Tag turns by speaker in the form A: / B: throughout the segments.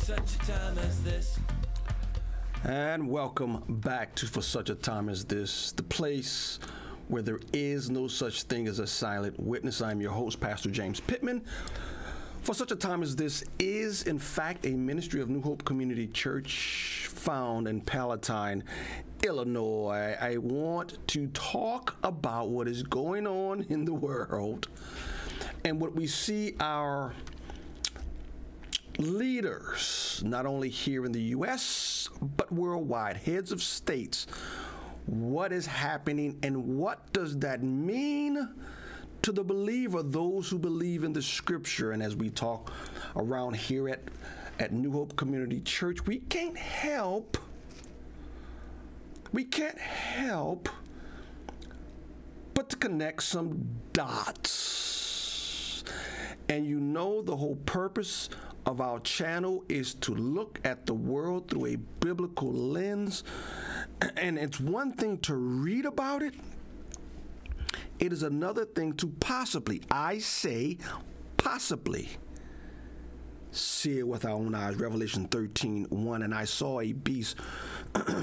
A: such a time as this.
B: And welcome back to For Such a Time as This, the place where there is no such thing as a silent witness. I'm your host, Pastor James Pittman. For Such a Time as This is, in fact, a ministry of New Hope Community Church found in Palatine, Illinois. I want to talk about what is going on in the world and what we see our leaders, not only here in the U.S., but worldwide, heads of states, what is happening and what does that mean to the believer, those who believe in the scripture. And as we talk around here at New Hope Community Church, we can't help but to connect some dots. And you know, the whole purpose of our channel is to look at the world through a biblical lens. And it's one thing to read about it. It is another thing to possibly, I say possibly, see it with our own eyes. Revelation 13:1, and I saw a beast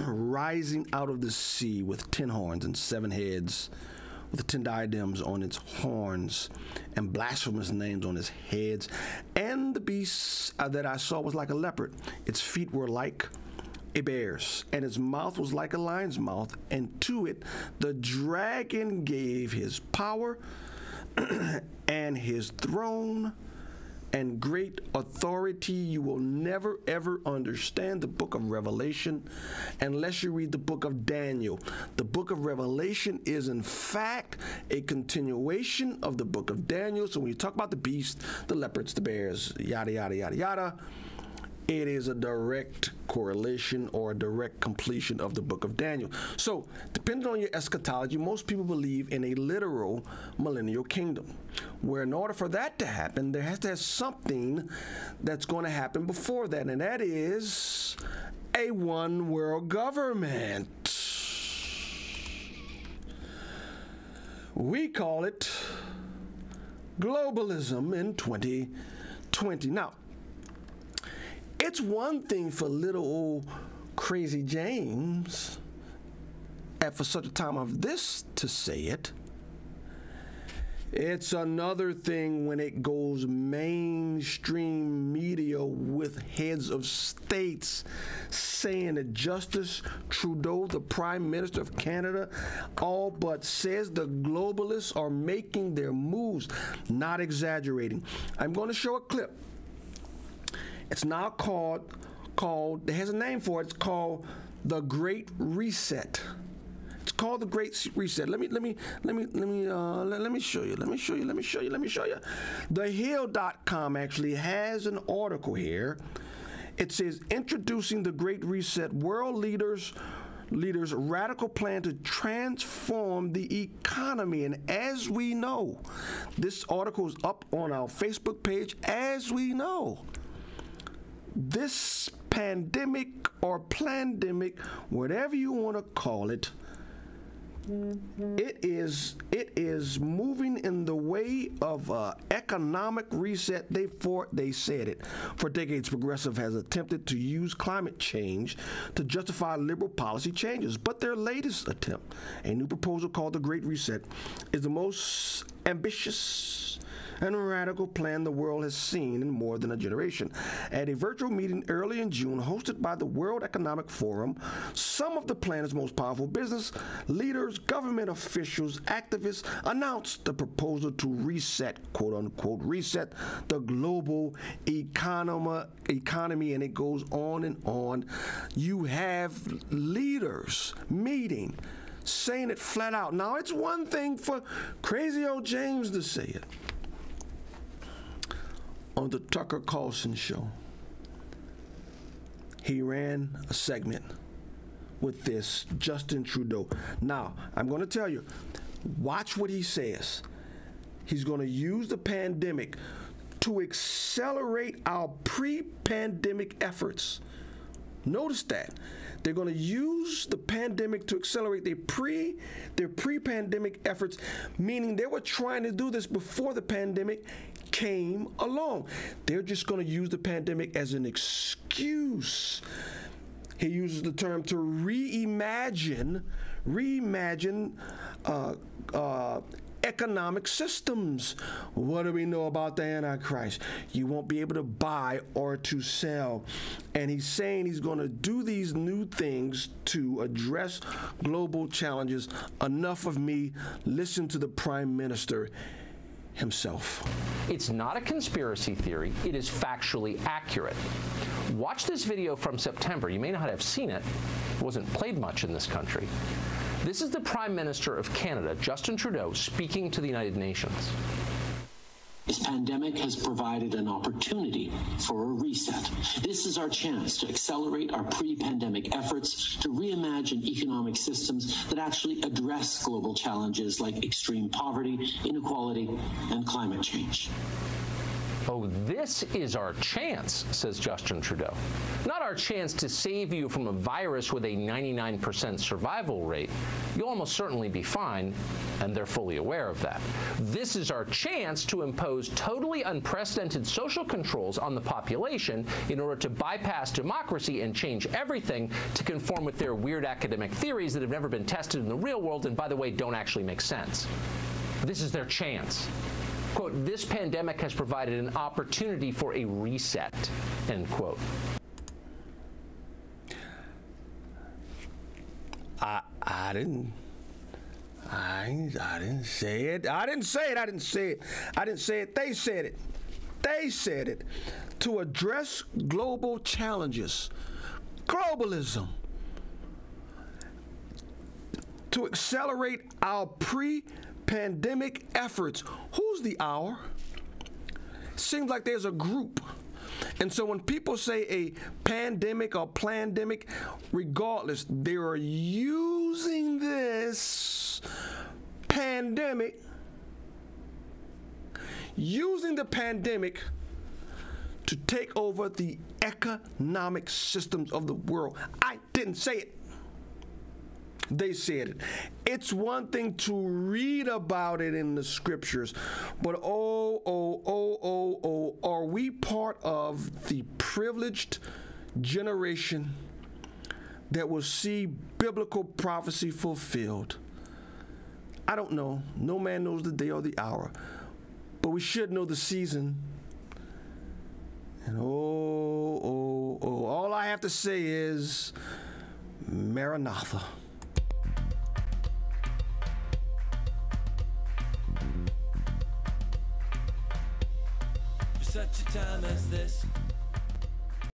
B: rising out of the sea with 10 horns and 7 heads, with 10 diadems on its horns and blasphemous names on its heads. And the beast that I saw was like a leopard. Its feet were like a bear's, and its mouth was like a lion's mouth. And to it the dragon gave his power and his throne and great authority. You will never, ever understand the book of Revelation unless you read the book of Daniel. The book of Revelation is, in fact, a continuation of the book of Daniel. So when you talk about the beast, the leopards, the bears, yada, yada, yada, yada, it is a direct correlation or a direct completion of the book of Daniel. So, depending on your eschatology, most people believe in a literal millennial kingdom, where in order for that to happen, there has to have something that's going to happen before that, and that is a one world government. We call it globalism in 2020. Now, it's one thing for little old crazy James, and for such a time of this to say it. It's another thing when it goes mainstream media with heads of states saying that Justin Trudeau, the Prime Minister of Canada, all but says the globalists are making their moves. Not exaggerating. I'm going to show a clip. It's now called, it has a name for it. It's called the Great Reset. It's called the Great Reset. Let me show you. TheHill.com actually has an article here. It says, introducing the Great Reset, world leaders' radical plan to transform the economy. And as we know, this article is up on our Facebook page. As we know, this pandemic or plandemic, whatever you want to call it, it is moving in the way of economic reset. They said it. For decades, progressive has attempted to use climate change to justify liberal policy changes. But their latest attempt, a new proposal called the Great Reset, is the most ambitious and radical plan the world has seen in more than a generation. At a virtual meeting early in June hosted by the World Economic Forum, some of the planet's most powerful business leaders, government officials, activists announced the proposal to reset, quote unquote, reset the global economy, and it goes on and on. You have leaders meeting, saying it flat out. Now, it's one thing for crazy old James to say it on the Tucker Carlson show. He ran a segment with this Justin Trudeau. Now, I'm going to tell you, watch what he says. He's going to use the pandemic to accelerate our pre-pandemic efforts. Notice that. They're going to use the pandemic to accelerate their pre-pandemic efforts, meaning they were trying to do this before the pandemic, came along. They're just going to use the pandemic as an excuse. He uses the term to reimagine economic systems. What do we know about the Antichrist? You won't be able to buy or to sell. And he's saying he's going to do these new things to address global challenges. Enough of me. Listen to the Prime Minister himself.
A: It's not a conspiracy theory. It is factually accurate. Watch this video from September. You may not have seen it. It wasn't played much in this country. This is the Prime Minister of Canada, Justin Trudeau, speaking to the United Nations.
C: This pandemic has provided an opportunity for a reset. This is our chance to accelerate our pre-pandemic efforts to reimagine economic systems that actually address global challenges like extreme poverty, inequality, and climate change.
A: Oh, this is our chance, says Justin Trudeau. Not our chance to save you from a virus with a 99% survival rate. You'll almost certainly be fine, and they're fully aware of that. This is our chance to impose totally unprecedented social controls on the population in order to bypass democracy and change everything to conform with their weird academic theories that have never been tested in the real world and, by the way, don't actually make sense. This is their chance. Quote, this pandemic has provided an opportunity for a reset, end quote.
B: I didn't say it. I didn't say it. They said it. They said it. To address global challenges, globalism, to accelerate our pre-pandemic efforts. Who's the our? Seems like there's a group. And so when people say a pandemic or plandemic, regardless, they are using this pandemic, using the pandemic to take over the economic systems of the world. I didn't say it. They said it. It's one thing to read about it in the scriptures, but are we part of the privileged generation that will see biblical prophecy fulfilled? I don't know. No man knows the day or the hour, but we should know the season. And all I have to say is Maranatha.
D: For such a time as this.